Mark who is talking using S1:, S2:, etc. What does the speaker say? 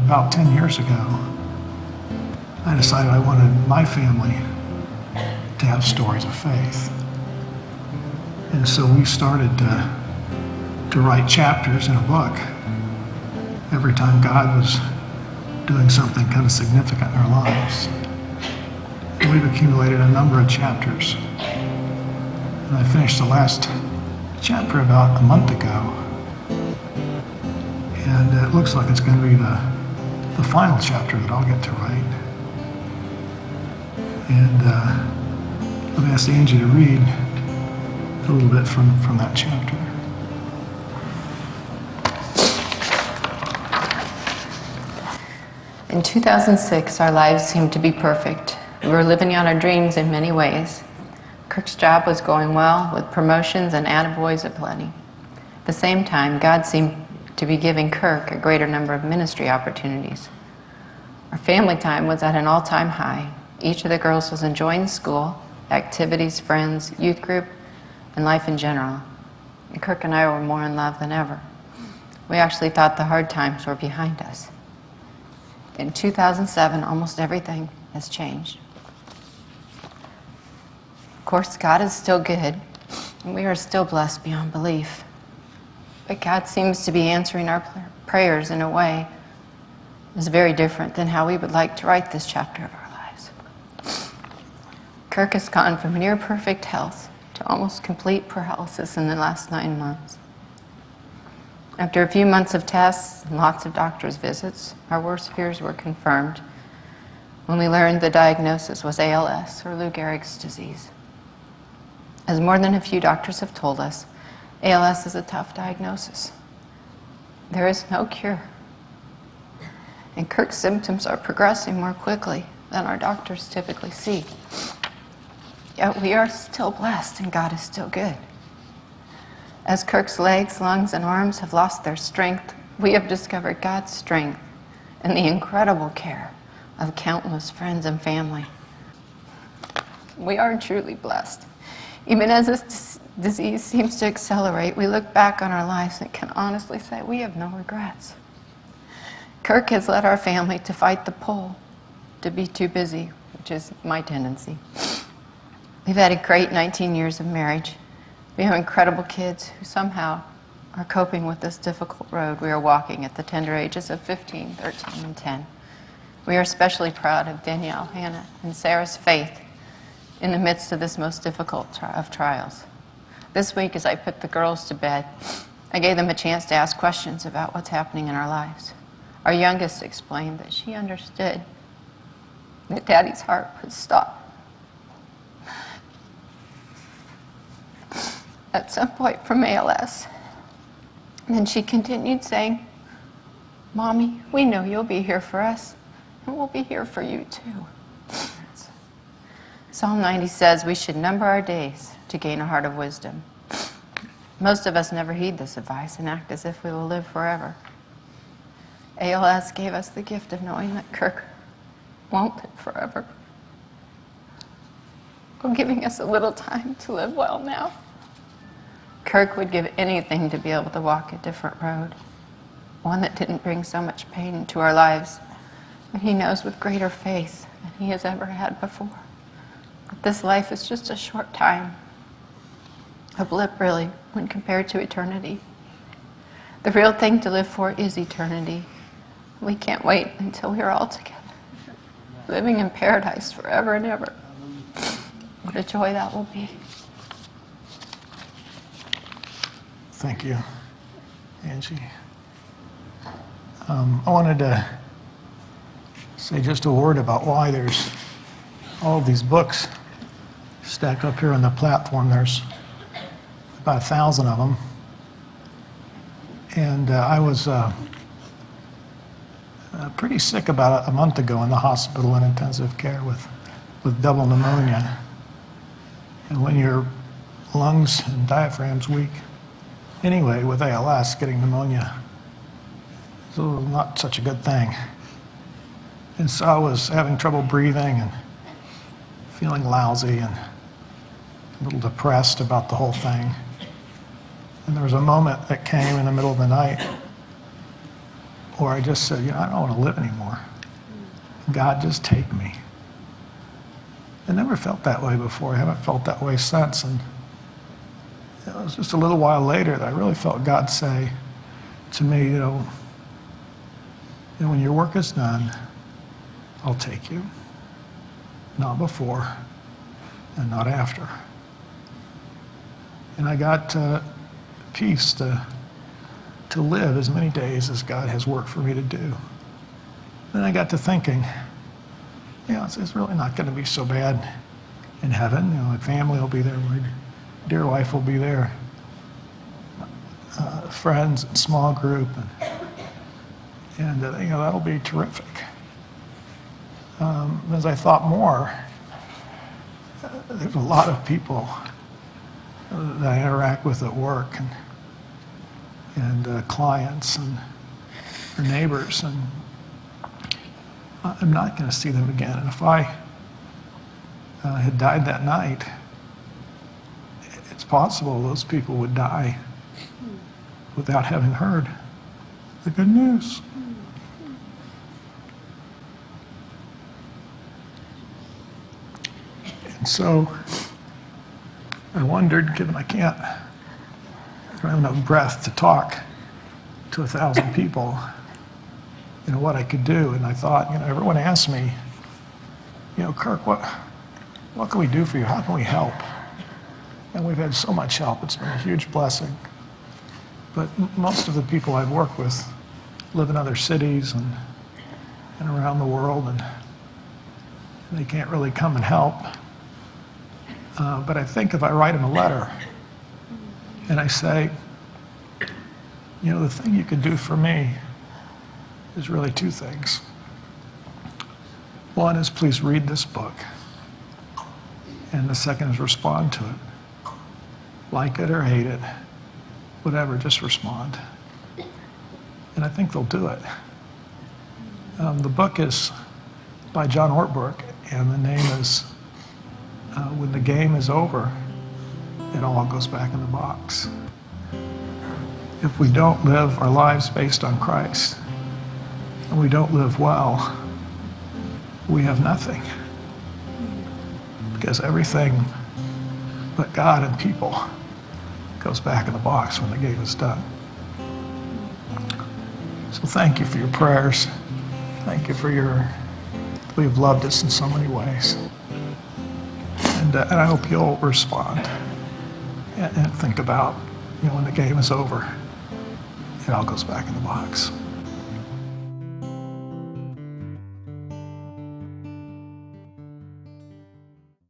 S1: about 10 years ago, I decided I wanted my family to have stories of faith. And so we started to write chapters in a book every time God was doing something kind of significant in our lives. And we've accumulated a number of chapters. And I finished the last chapter about a month ago. And it looks like it's going to be the final chapter that I'll get to write. And I've asked Angie to read a little bit from that chapter.
S2: In 2006, our lives seemed to be perfect. We were living out our dreams in many ways. Kirk's job was going well, with promotions and attaboys aplenty. At the same time, God seemed to be giving Kirk a greater number of ministry opportunities. Our family time was at an all-time high. Each of the girls was enjoying school, activities, friends, youth group, and life in general. And Kirk and I were more in love than ever. We actually thought the hard times were behind us. In 2007, almost everything has changed. Of course, God is still good, and we are still blessed beyond belief. But God seems to be answering our prayers in a way that is very different than how we would like to write this chapter of our lives. Kirk has gone from near perfect health to almost complete paralysis in the last 9 months. After a few months of tests and lots of doctor's visits, our worst fears were confirmed when we learned the diagnosis was ALS, or Lou Gehrig's disease. As more than a few doctors have told us, ALS is a tough diagnosis. There is no cure. And Kirk's symptoms are progressing more quickly than our doctors typically see. Yet we are still blessed, and God is still good. As Kirk's legs, lungs, and arms have lost their strength, we have discovered God's strength and the incredible care of countless friends and family. We are truly blessed. Even as this disease seems to accelerate, we look back on our lives and can honestly say we have no regrets. Kirk has led our family to fight the pull, to be too busy, which is my tendency. We've had a great 19 years of marriage. We have incredible kids who somehow are coping with this difficult road we are walking at the tender ages of 15, 13, and 10. We are especially proud of Danielle, Hannah, and Sarah's faith in the midst of this most difficult of trials. This week, as I put the girls to bed, I gave them a chance to ask questions about what's happening in our lives. Our youngest explained that she understood that Daddy's heart would stop at some point from ALS. And then she continued saying, "Mommy, we know you'll be here for us, and we'll be here for you too." Psalm 90 says we should number our days to gain a heart of wisdom. Most of us never heed this advice and act as if we will live forever. ALS gave us the gift of knowing that Kirk won't live forever, while giving us a little time to live well now. Kirk would give anything to be able to walk a different road, one that didn't bring so much pain into our lives, and he knows with greater faith than he has ever had before that this life is just a short time, a blip really, when compared to eternity. The real thing to live for is eternity. We can't wait until we're all together, living in paradise forever and ever. What a joy that will be.
S1: Thank you, Angie. I wanted to say just a word about why there's all of these books stacked up here on the platform. There's about 1,000 of them. And I was pretty sick about a month ago in the hospital in intensive care with double pneumonia. And when your lungs and diaphragm's weak, anyway, with ALS, getting pneumonia is not such a good thing. And so I was having trouble breathing and feeling lousy and a little depressed about the whole thing. And there was a moment that came in the middle of the night or I just said, I don't want to live anymore. God, just take me. I never felt that way before. I haven't felt that way since. And it was just a little while later that I really felt God say to me, when your work is done, I'll take you. Not before and not after. And I got peace to live as many days as God has worked for me to do. Then I got to thinking, it's really not going to be so bad in heaven. My family will be there, my dear wife will be there, friends, and small group, and that'll be terrific. As I thought more, there's a lot of people that I interact with at work, and clients and neighbors, and I'm not going to see them again. And if I had died that night, it's possible those people would die without having heard the good news. And so I wondered, given I don't have enough breath to talk to 1,000 people, what I could do. And I thought, everyone asks me, Kirk, what can we do for you? How can we help? And we've had so much help. It's been a huge blessing. But most of the people I've worked with live in other cities and around the world, and they can't really come and help. But I think if I write them a letter and I say, the thing you could do for me is really two things. One is please read this book, and the second is respond to it. Like it or hate it, whatever, just respond. And I think they'll do it. The book is by John Ortberg, and the name is When the Game is Over, It All Goes Back in the Box. If we don't live our lives based on Christ, and we don't live well, we have nothing. Because everything but God and people goes back in the box when the game is done. So thank you for your prayers. Thank you for you've loved us in so many ways. And I hope you'll respond and think about, when the game is over, it all goes back in the box.